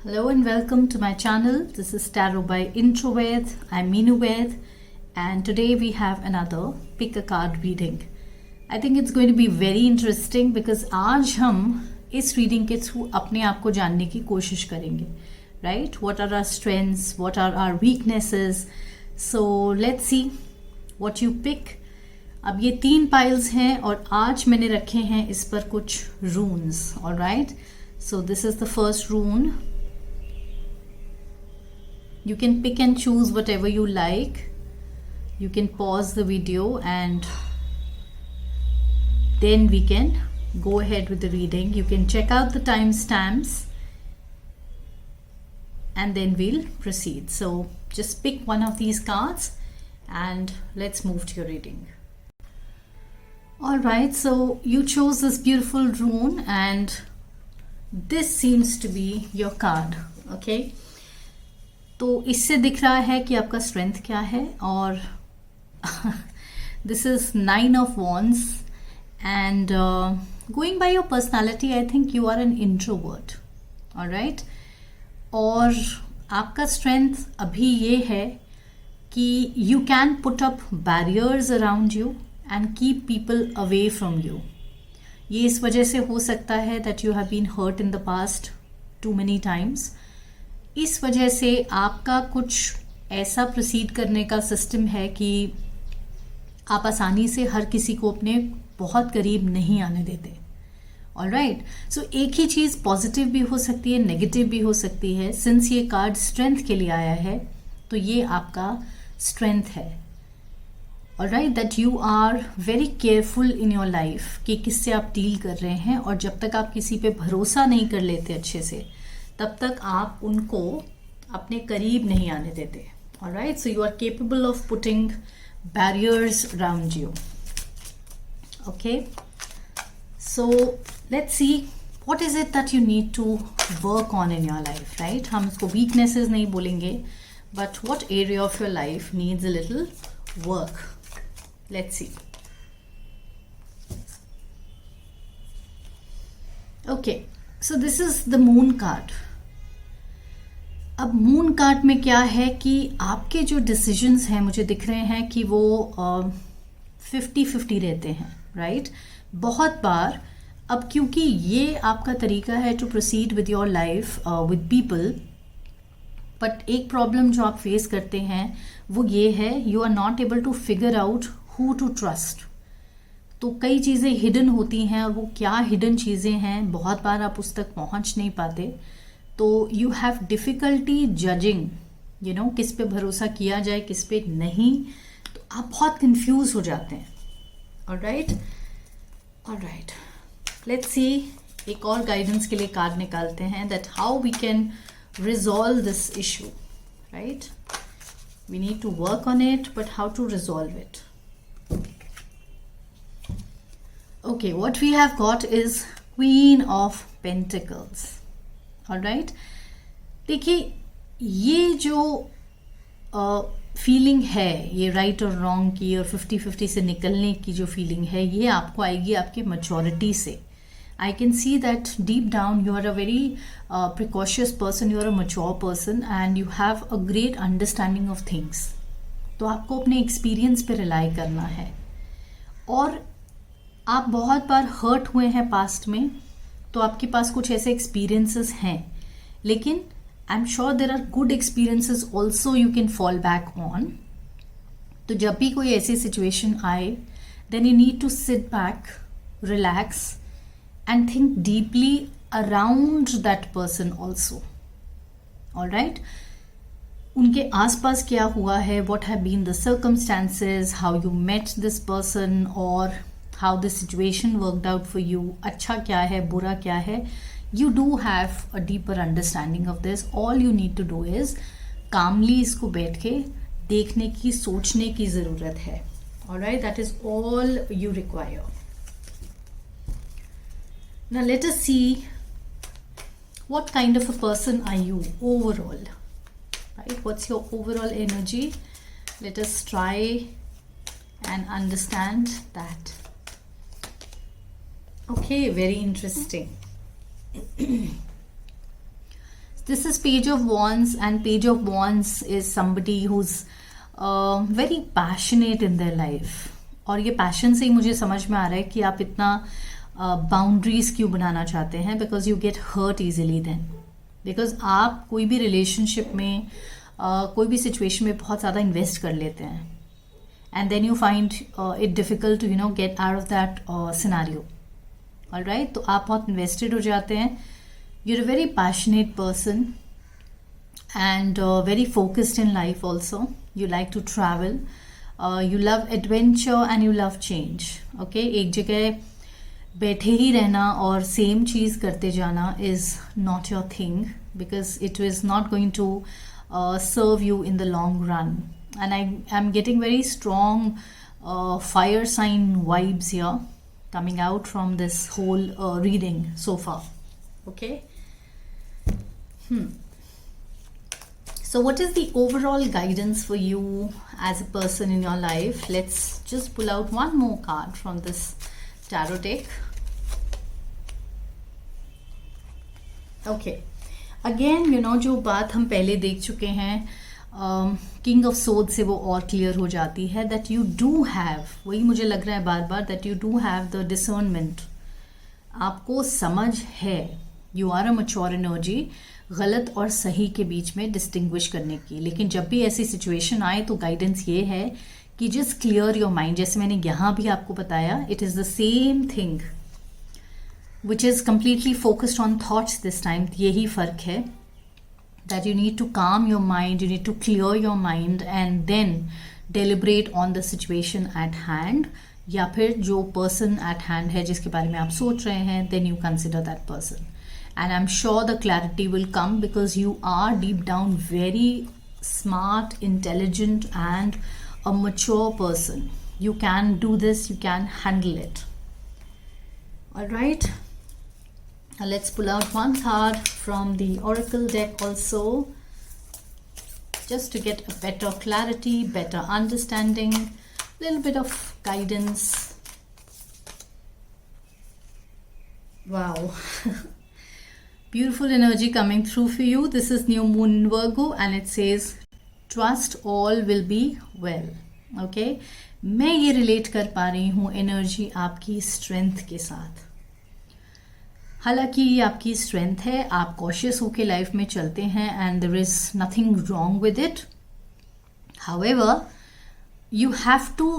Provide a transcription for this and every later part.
Hello and welcome to my channel. This is Tarot by Introved. I'm Meenu Ved, and today we have another pick a card reading. I think it's going to be very interesting because आज हम इस reading के through अपने आप को जानने की कोशिश करेंगे, right? What are our strengths? What are our weaknesses? So let's see what you pick. अब ये 3 piles हैं और आज मैंने रखे हैं इस पर कुछ runes, all right? So this is the first rune. You can pick and choose whatever you like. You can pause the video and then we can go ahead with the reading. You can check out the timestamps and then we'll proceed. So just pick one of these cards and let's move to your reading. Alright, so you chose this beautiful rune and this seems to be your card. Okay. तो इससे दिख रहा है कि आपका strength क्या है और this is 9 of wands and going by your personality I think you are an introvert, alright. और आपका स्ट्रेंथ अभी ये है कि you can put up barriers around you and keep people away from you. ये इस वजह से हो सकता है that you have been hurt in the past too many times. इस वजह से आपका कुछ ऐसा प्रोसीड करने का सिस्टम है कि आप आसानी से हर किसी को अपने बहुत करीब नहीं आने देते. ऑलराइट, सो एक ही चीज़ पॉजिटिव भी हो सकती है, नेगेटिव भी हो सकती है. सिंस ये कार्ड स्ट्रेंथ के लिए आया है तो ये आपका स्ट्रेंथ है. Alright, that you are very careful in your life कि किससे आप डील कर रहे हैं और जब तक आप किसी पे भरोसा नहीं कर लेते अच्छे से तब तक आप उनको अपने करीब नहीं आने देते. Alright, so you are capable of putting barriers around you. Okay, so let's see what is it that you need to work on in your life. Right, हम इसको वीकनेसेस नहीं बोलेंगे but what area of your life needs a little work. Let's see. Okay, so this is the moon card. अब moon card में क्या है कि आपके जो डिसीजंस हैं मुझे दिख रहे हैं कि वो 50-50 रहते हैं. राइट, बहुत बार अब क्योंकि ये आपका तरीका है to proceed with your life with people, but एक प्रॉब्लम जो आप फेस करते हैं वो ये है you are not able to figure out who to trust. तो कई चीज़ें हिडन होती हैं और वो क्या हिडन चीज़ें हैं बहुत बार आप उस तक पहुंच नहीं पाते. तो you have difficulty judging, you know, किस पे भरोसा किया जाए किस पे नहीं. तो आप बहुत कंफ्यूज हो जाते हैं. Alright, alright, let's see. एक और गाइडेंस के लिए कार्ड निकालते हैं that how we can resolve this issue. Right, we need to work on it but how to resolve it. Okay, what we have got is Queen of Pentacles. All right. देखिए, ये जो feeling है ये right और wrong की और 50-50 से निकलने की जो फीलिंग है ये आपको आएगी आपके मैच्योरिटी से. I can see that deep down you are a very precautious person, you are a mature person and you have a great understanding of things. तो आपको अपने एक्सपीरियंस पे रिलाई करना है. और आप बहुत बार हर्ट हुए हैं पास्ट में तो आपके पास कुछ ऐसे एक्सपीरियंसेस हैं, लेकिन I am sure there are good experiences also you can fall back on. तो जब भी कोई ऐसी सिचुएशन आए then you need to sit back, relax and think deeply around that person also. Alright, उनके आसपास क्या हुआ है, what have been the circumstances, how you met this person और how the situation worked out for you. अच्छा क्या है, बुरा क्या है. You do have a deeper understanding of this. All you need to do is calmly इसको बैठ के देखने की, सोचने की ज़रूरत है. Alright, that is all you require. Now let us see what kind of a person are you overall. Right? What's your overall energy? Let us try and understand that. Okay, very interesting. This is Page of Wands, and Page of Wands is somebody who's very passionate in their life. और ये passion से ही मुझे समझ में आ रहा है कि आप इतना बाउंड्रीज क्यों बनाना चाहते हैं, because you get hurt easily then. Because आप कोई भी रिलेशनशिप में कोई भी सिचुएशन में बहुत ज़्यादा इन्वेस्ट कर लेते हैं, and then you find it difficult to get out of that scenario. Alright, तो आप बहुत इन्वेस्टेड हो जाते हैं. You're a very passionate person and very focused in life also. You like to travel. You love adventure and you love change. Okay? एक जगह बैठे ही रहना और सेम चीज़ करते जाना is not your thing, because it is not going to serve you in the long run. And I am getting very strong fire sign vibes here coming out from this whole reading so far. Okay? So what is the overall guidance for you as a person in your life? Let's just pull out one more card from this tarot deck. Okay, again जो बात हम पहले देख चुके हैं, king of सोड से वो और क्लियर हो जाती है, that you do have, वही मुझे लग रहा है बार बार, that you do have the discernment. आपको समझ है, you are a mature energy, गलत और सही के बीच में डिस्टिंग्विश करने की. लेकिन जब भी ऐसी सिचुएशन आए तो गाइडेंस ये है कि जस्ट क्लियर योर माइंड. जैसे मैंने यहाँ भी आपको बताया, it is the same thing which is completely focused on thoughts this time. यही फ़र्क है, that you need to calm your mind, you need to clear your mind and then deliberate on the situation at hand, या फिर जो person at hand है जिसके बारे में आप सोच रहे हैं, then you consider that person. And I'm sure the clarity will come, because you are deep down very smart, intelligent and a mature person. You can do this, you can handle it. Alright, now let's pull out one card from the oracle deck also, just to get a better clarity, better understanding, little bit of guidance. Wow. Beautiful energy coming through for you. This is new moon in Virgo and it says trust all will be well. Okay, मैं ये relate कर पा रही हूँ energy आपकी strength के साथ. हालांकि ये आपकी स्ट्रेंथ है, आप कॉशियस होके लाइफ में चलते हैं and there is nothing wrong with it. However, you have to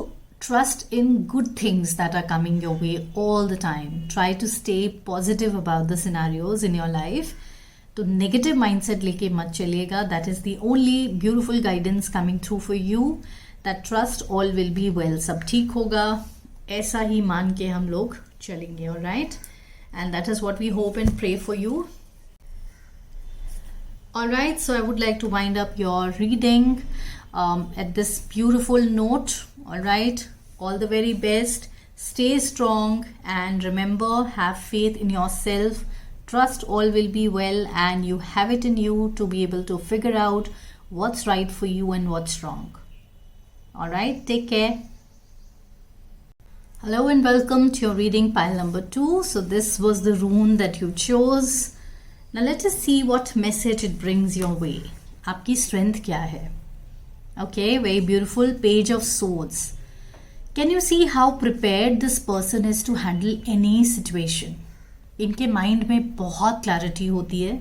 trust in good things that are coming your way all the time. Try to stay positive about the scenarios in your life. तो negative mindset लेके मत चलिएगा. That is the only beautiful guidance coming through for you, that trust all will be well. सब ठीक होगा, ऐसा ही मान के हम लोग चलेंगे. Alright, and that is what we hope and pray for you. Alright, so I would like to wind up your reading at this beautiful note. Alright, all the very best. Stay strong and remember, have faith in yourself. Trust all will be well, and you have it in you to be able to figure out what's right for you and what's wrong. Alright, take care. Hello and welcome to your reading pile number 2. So this was the rune that you chose. Now let us see what message it brings your way. आपकी strength क्या है? Okay, very beautiful. Page of Swords. Can you see how prepared this person is to handle any situation? इनके mind में बहुत clarity होती है.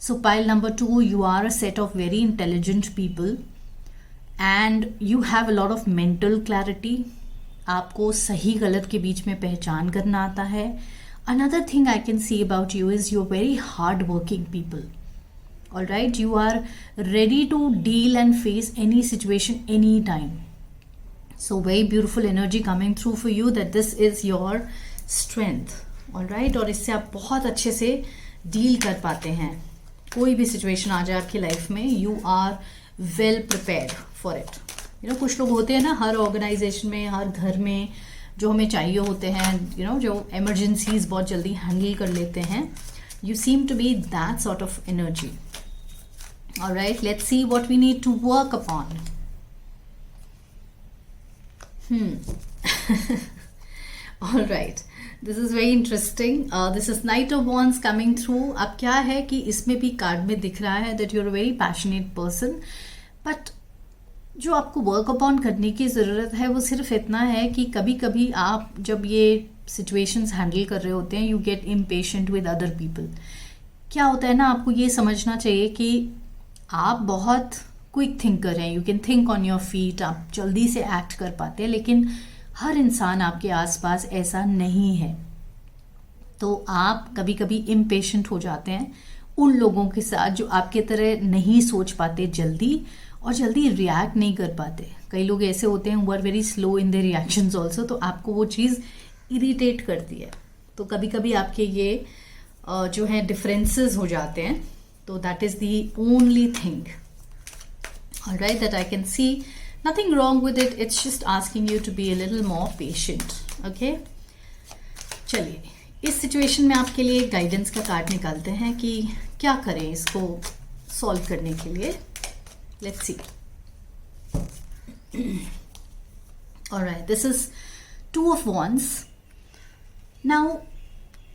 So pile number 2, you are a set of very intelligent people and you have a lot of mental clarity. आपको सही गलत के बीच में पहचान करना आता है. Another thing I can see about you is you're very hard-working people. Alright, you are ready to deal and face any situation anytime. So very beautiful energy coming through for you, that this is your strength. Alright, और इससे आप बहुत अच्छे से deal कर पाते हैं. कोई भी situation आ जाए आपकी life में, you are well prepared for it. कुछ लोग होते हैं ना, हर ऑर्गेनाइजेशन में, हर घर में, जो हमें चाहिए होते हैं, जो emergencies बहुत जल्दी handle कर लेते हैं. You seem to be that sort of energy. Alright, let's see what we need to work upon. Alright, this is very interesting. This is night of wands coming through. अब क्या है कि इसमें भी कार्ड में दिख रहा है that you are a very passionate person, but जो आपको वर्क अपॉन करने की ज़रूरत है वो सिर्फ इतना है कि कभी कभी आप जब ये सिचुएशंस हैंडल कर रहे होते हैं you get impatient with other people. क्या होता है ना, आपको ये समझना चाहिए कि आप बहुत क्विक थिंकर हैं, you can think on your feet, आप जल्दी से एक्ट कर पाते हैं, लेकिन हर इंसान आपके आसपास ऐसा नहीं है. तो आप कभी कभी इम्पेशेंट हो जाते हैं उन लोगों के साथ जो आपके तरह नहीं सोच पाते जल्दी और जल्दी रिएक्ट नहीं कर पाते. कई लोग ऐसे होते हैं who are very slow in their reactions also, तो आपको वो चीज़ इरिटेट करती है. तो कभी कभी आपके ये जो है डिफरेंसेस हो जाते हैं. तो that is the only thing, alright, that I can see. Nothing wrong with it, it's just asking you to be a little more patient. Okay, चलिए इस सिचुएशन में आपके लिए गाइडेंस का कार्ड निकालते हैं कि क्या करें इसको सॉल्व करने के लिए. Let's see. Alright, this is 2 of Wands. Now,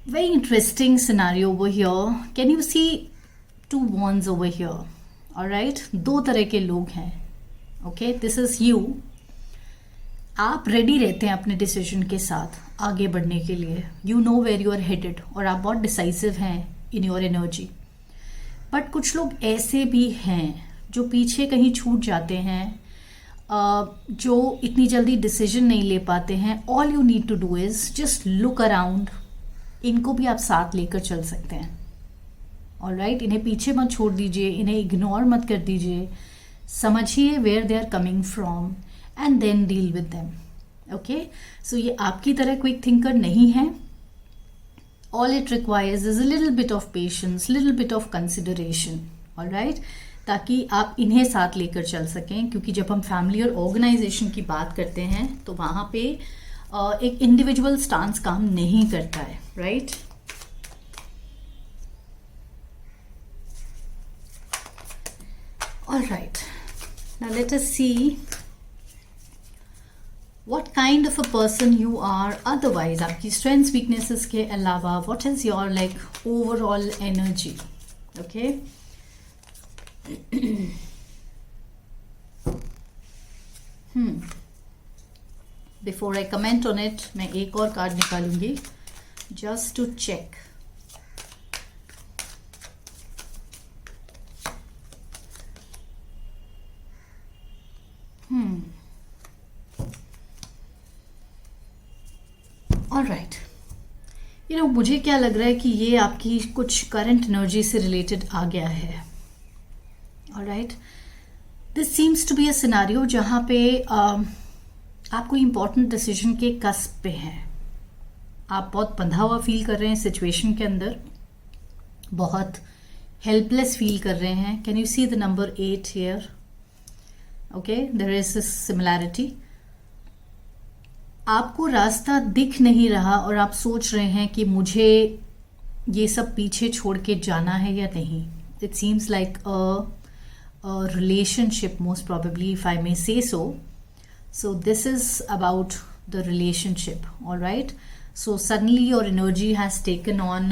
very interesting scenario over here. Can you see 2 Wands over here? All right, 2 तरह के लोग हैं. Okay, this is you. आप रेडी रहते हैं अपने डिसीजन के साथ आगे बढ़ने के लिए. You know where you are headed और आप बहुत डिसाइसिव हैं in your energy. बट कुछ लोग ऐसे भी हैं जो पीछे कहीं छूट जाते हैं, जो इतनी जल्दी डिसीजन नहीं ले पाते हैं. All you need to do is just look around. इनको भी आप साथ लेकर चल सकते हैं. ऑलराइट, इन्हें पीछे मत छोड़ दीजिए, इन्हें इग्नोर मत कर दीजिए. समझिए where they are coming from and then deal with them. Okay, so ये आपकी तरह क्विक थिंकर नहीं है. All it requires is a little bit of patience, little bit of consideration. Alright, ताकि आप इन्हें साथ लेकर चल सकें, क्योंकि जब हम फैमिली और ऑर्गेनाइजेशन की बात करते हैं तो वहाँ पे एक इंडिविजुअल स्टांस काम नहीं करता है. Right, alright, now let us see what kind of a person you are otherwise. आपकी स्ट्रेंथ्स वीकनेसेस के अलावा what is your like overall energy. Okay, before I comment on it मैं एक और कार्ड निकालूंगी just to check. Alright, you know मुझे क्या लग रहा है कि ये आपकी कुछ करंट एनर्जी से रिलेटेड आ गया है. Alright, this seems to be a scenario जहाँ पे आप कोई इंपॉर्टेंट डिसीजन के कस्प पे हैं. आप बहुत बंधा हुआ फील कर रहे हैं सिचुएशन के अंदर, बहुत हेल्पलेस फील कर रहे हैं. Can you see the number 8 here? Okay, there is this similarity. आपको रास्ता दिख नहीं रहा और आप सोच रहे हैं कि मुझे ये सब पीछे छोड़ के जाना है या नहीं. It seems like a relationship, most probably, if I may say so. So this is about the relationship. All right, so suddenly your energy has taken on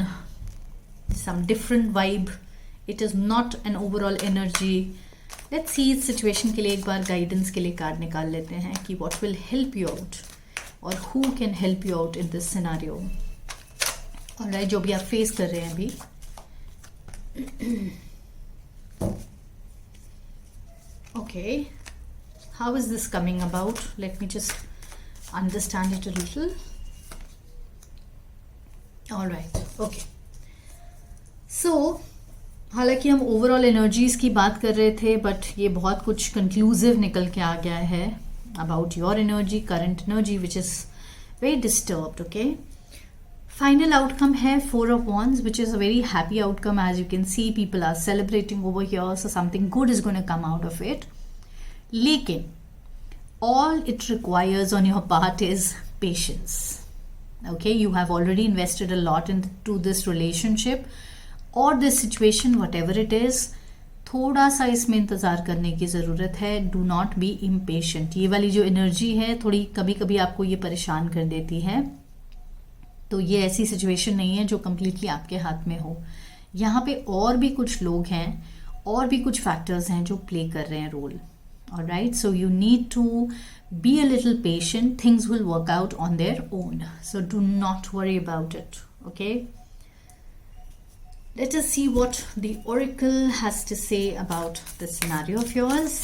some different vibe. It is not an overall energy. Let's see इस situation के लिए एक बार guidance के लिए card निकाल लेते हैं कि what will help you out or who can help you out in this scenario. All right, जो भी आप face कर रहे हैं अभी. Okay, how is this coming about? Let me just understand it a little. All right, okay. So, हालांकि हम overall energies की बात कर रहे थे, बट ये बहुत कुछ कंक्लूसिव निकल के आ गया है about your energy, current energy, which is very disturbed. Okay, final outcome है 4 of Wands, which is a very happy outcome. As you can see, people are celebrating over here, so something good is going to come out of it. लेकिन all it requires on your part is patience. Okay, you have already invested a lot into this relationship or this situation, whatever it is. थोड़ा सा इसमें इंतज़ार करने की ज़रूरत है. Do not be impatient. ये वाली जो एनर्जी है थोड़ी कभी कभी आपको ये परेशान कर देती है. तो ये ऐसी सिचुएशन नहीं है जो कम्प्लीटली आपके हाथ में हो. यहाँ पे और भी कुछ लोग हैं, और भी कुछ फैक्टर्स हैं जो प्ले कर रहे हैं role. Alright, so you need to be a little patient. Things will work out on their own, so do not worry about it. Okay, let us see what the oracle has to say about the scenario of yours.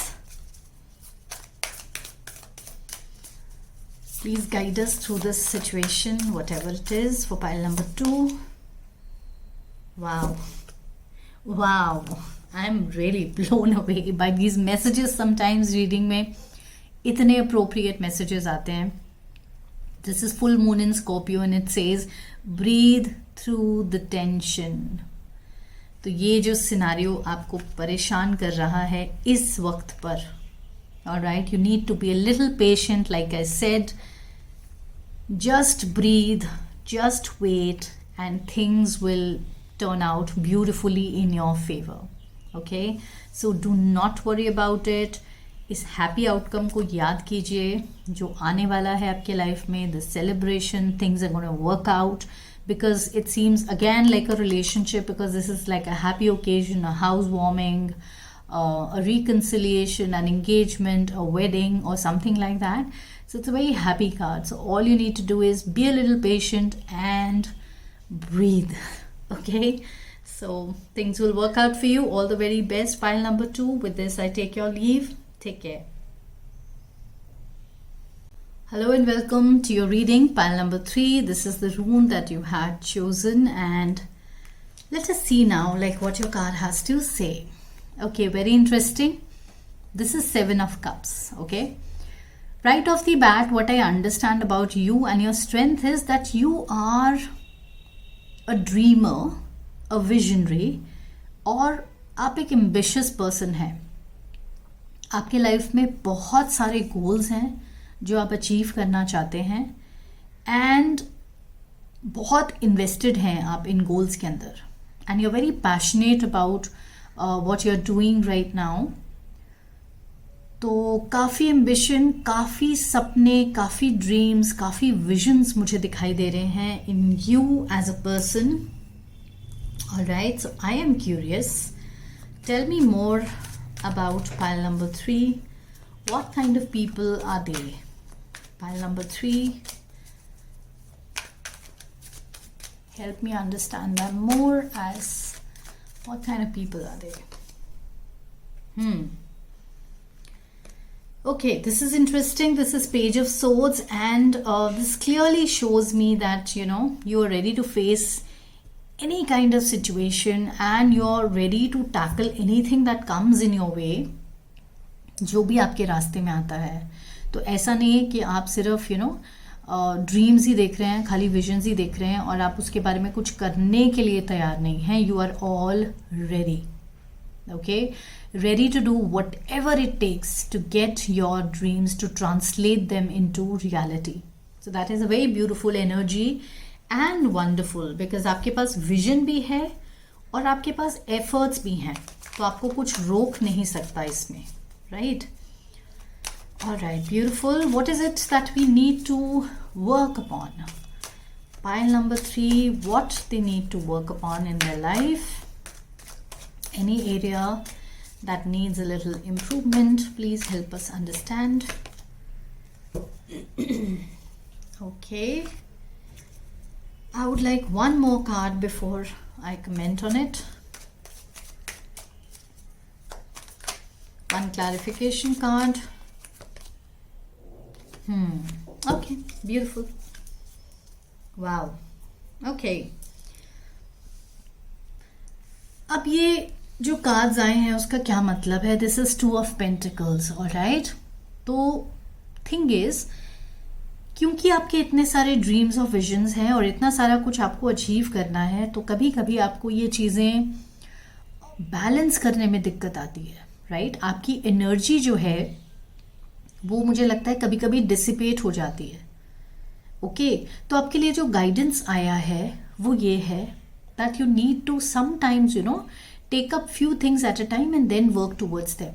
Please guide us through this situation, whatever it is, for pile number 2. Wow, I'm really blown away by these messages. Sometimes reading में इतने appropriate messages आते हैं. This is full moon in Scorpio and it says breathe through the tension. तो ये जो scenario आपको परेशान कर रहा है इस वक्त पर, alright, you need to be a little patient. Like I said, just breathe, just wait and things will turn out beautifully in your favour. Okay, so do not worry about it. इस happy outcome को याद कीजिए जो आने वाला है आपके life में. The celebration, things are gonna work out because it seems again like a relationship, because this is like a happy occasion, a housewarming, a reconciliation, an engagement, a wedding or something like that. So it's a very happy card. So all you need to do is be a little patient and breathe. Okay, so things will work out for you. All the very best. Pile number 2. With this I take your leave. Take care. Hello and welcome to your reading, pile number 3. This is the rune that you had chosen, and let us see now like what your card has to say. Okay, very interesting. This is 7 of Cups. Okay, right off the bat, what I understand about you and your strength is that you are a dreamer, a visionary, और आप एक ambitious person हैं. आपके life में बहुत सारे goals हैं जो आप अचीव करना चाहते हैं, एंड बहुत इन्वेस्टेड हैं आप इन गोल्स के अंदर, and you are very passionate about what you are doing right now. तो काफ़ी एम्बिशन, काफ़ी सपने, काफ़ी ड्रीम्स, काफ़ी विजन्स मुझे दिखाई दे रहे हैं in you as a person. Alright, so I am curious. Tell me more about pile number 3. What kind of people are they? Pile number 3. Help me understand them more. As what kind of people are they? Okay, this is interesting. This is Page of Swords, and this clearly shows me that you are ready to face any kind of situation and you're ready to tackle anything that comes in your way, जो भी आपके रास्ते में आता है. तो ऐसा नहीं है कि आप सिर्फ ड्रीम्स ही देख रहे हैं, खाली विजन्स ही देख रहे हैं और आप उसके बारे में कुछ करने के लिए तैयार नहीं हैं. You are all ready. Okay, ready to do whatever it takes to get your dreams, to translate them into reality. So that is a very beautiful energy and wonderful, because आपके पास विजन भी है और आपके पास efforts भी हैं, तो आपको कुछ रोक नहीं सकता इसमें, right? Alright, beautiful. What is it that we need to work upon? Pile number 3, what they need to work upon in their life. Any area that needs a little improvement, please help us understand. Okay. I would like one more card before I comment on it. One clarification card. Okay, beautiful. Wow. Okay. अब ये जो cards आए हैं उसका क्या मतलब है? This is 2 of Pentacles, alright? तो थिंग इज, क्योंकि आपके इतने सारे ड्रीम्स और विजन्स हैं और इतना सारा कुछ आपको अचीव करना है, तो कभी कभी आपको ये चीज़ें बैलेंस करने में दिक्कत आती है, राइट? आपकी एनर्जी जो है वो मुझे लगता है कभी कभी डिसिपेट हो जाती है. ओके, तो आपके लिए जो गाइडेंस आया है वो ये है that you need to sometimes take up few things at a time and then work towards them.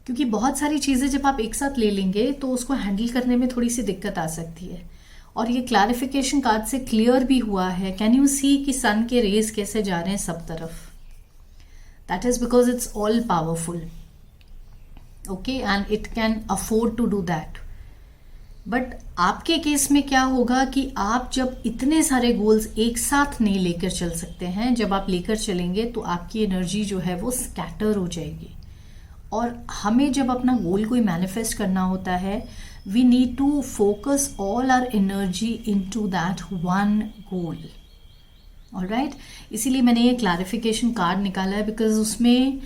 क्योंकि बहुत सारी चीज़ें जब आप एक साथ ले लेंगे तो उसको हैंडल करने में थोड़ी सी दिक्कत आ सकती है. और ये क्लैरिफिकेशन कार्ड से क्लियर भी हुआ है. कैन यू सी कि सन के रेज कैसे जा रहे हैं सब तरफ? That is because it's all powerful. Okay, and it can afford to do that. But आपके केस में क्या होगा कि आप जब इतने सारे गोल्स एक साथ नहीं लेकर चल सकते हैं, जब आप लेकर चलेंगे तो आपकी एनर्जी जो है वो स्कैटर हो जाएगी. और हमें जब अपना गोल कोई मैनिफेस्ट करना होता है, we need to focus all our energy into that one goal. Alright, इसीलिए मैंने ये क्लैरिफिकेशन कार्ड निकाला है, बिकॉज उसमें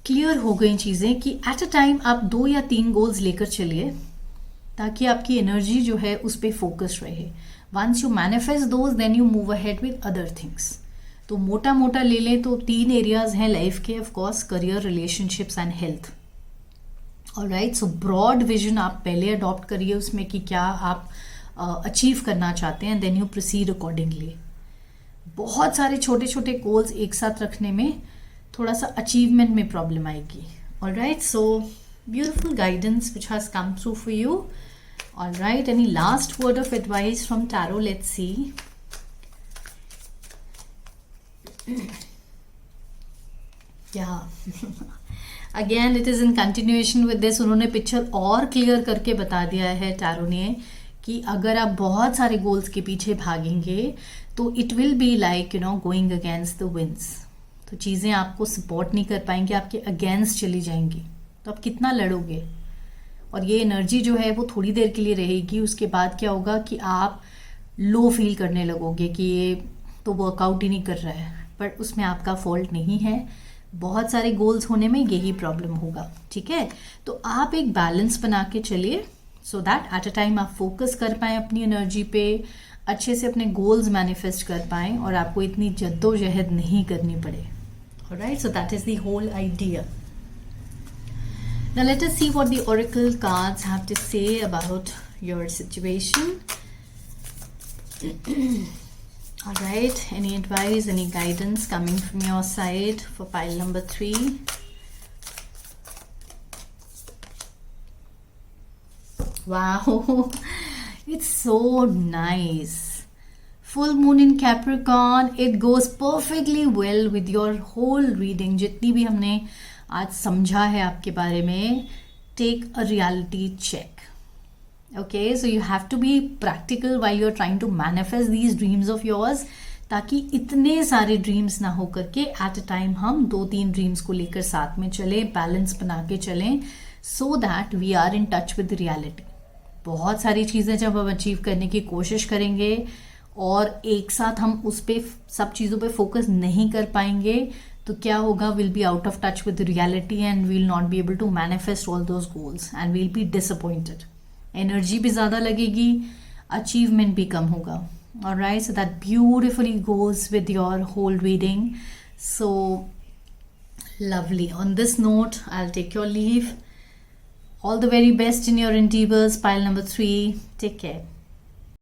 क्लियर हो गई चीज़ें कि एट अ टाइम आप 2 या 3 गोल्स लेकर चलिए, ताकि आपकी एनर्जी जो है उस पर फोकस रहे. Once you manifest those, then you move ahead with other things. तो मोटा मोटा ले लें तो 3 एरियाज हैं लाइफ के, of course career, relationships and health. Alright, so broad vision आप पहले अडॉप्ट करिए उसमें कि क्या आप अचीव करना चाहते हैं, देन यू प्रोसीड अकॉर्डिंगली. बहुत सारे छोटे छोटे गोल्स एक साथ रखने में थोड़ा सा अचीवमेंट में प्रॉब्लम आएगी. Alright, so beautiful guidance which has come through for you. All right, any last word of advice from tarot? Let's see. Yeah. Again it is in continuation with this. उन्होंने picture और clear करके बता दिया है tarot ने कि अगर आप बहुत सारे गोल्स के पीछे भागेंगे तो it will be like going against the winds. तो चीज़ें आपको सपोर्ट नहीं कर पाएंगी, आपके अगेंस्ट चली जाएंगी. तो आप कितना लड़ोगे? और ये एनर्जी जो है वो थोड़ी देर के लिए रहेगी. उसके बाद क्या होगा कि आप लो फील करने लगोगे कि ये तो वर्कआउट ही नहीं कर रहा है. पर उसमें आपका फॉल्ट नहीं है. बहुत सारे गोल्स होने में यही प्रॉब्लम होगा. ठीक है, तो आप एक बैलेंस बना के चलिए, so that at a time आप फोकस कर पाएँ अपनी एनर्जी पे, अच्छे से अपने गोल्स मैनिफेस्ट कर पाएँ और आपको इतनी जद्दोजहद नहीं करनी पड़े. Alright, so that is the whole idea. Now let us see what the oracle cards have to say about your situation. All right, any advice, any guidance coming from your side for pile number 3? Wow, it's so nice. Full moon in Capricorn, it goes perfectly well with your whole reading. जितनी भी हमने आज समझा है आपके बारे में, take a reality check. Okay, so you have to be practical while you are trying to manifest these dreams of yours, ताकि इतने सारे ड्रीम्स ना हो करके एट अ टाइम हम 2-3 ड्रीम्स को लेकर साथ में चलें, बैलेंस बना के चलें, so that we are in touch with reality. बहुत सारी चीज़ें जब हम अचीव करने की कोशिश करेंगे और एक साथ हम उस पर सब चीज़ों पे फोकस नहीं कर पाएंगे, तो क्या होगा? Will be out of touch with reality and will not be able to manifest all those goals and will be disappointed. Energy भी ज़्यादा लगेगी, अचीवमेंट भी कम होगा. Alright, so that beautifully goes with your whole reading. So lovely. On this note I will take your leave. All the very best in your endeavors. Pile number 3. Take care.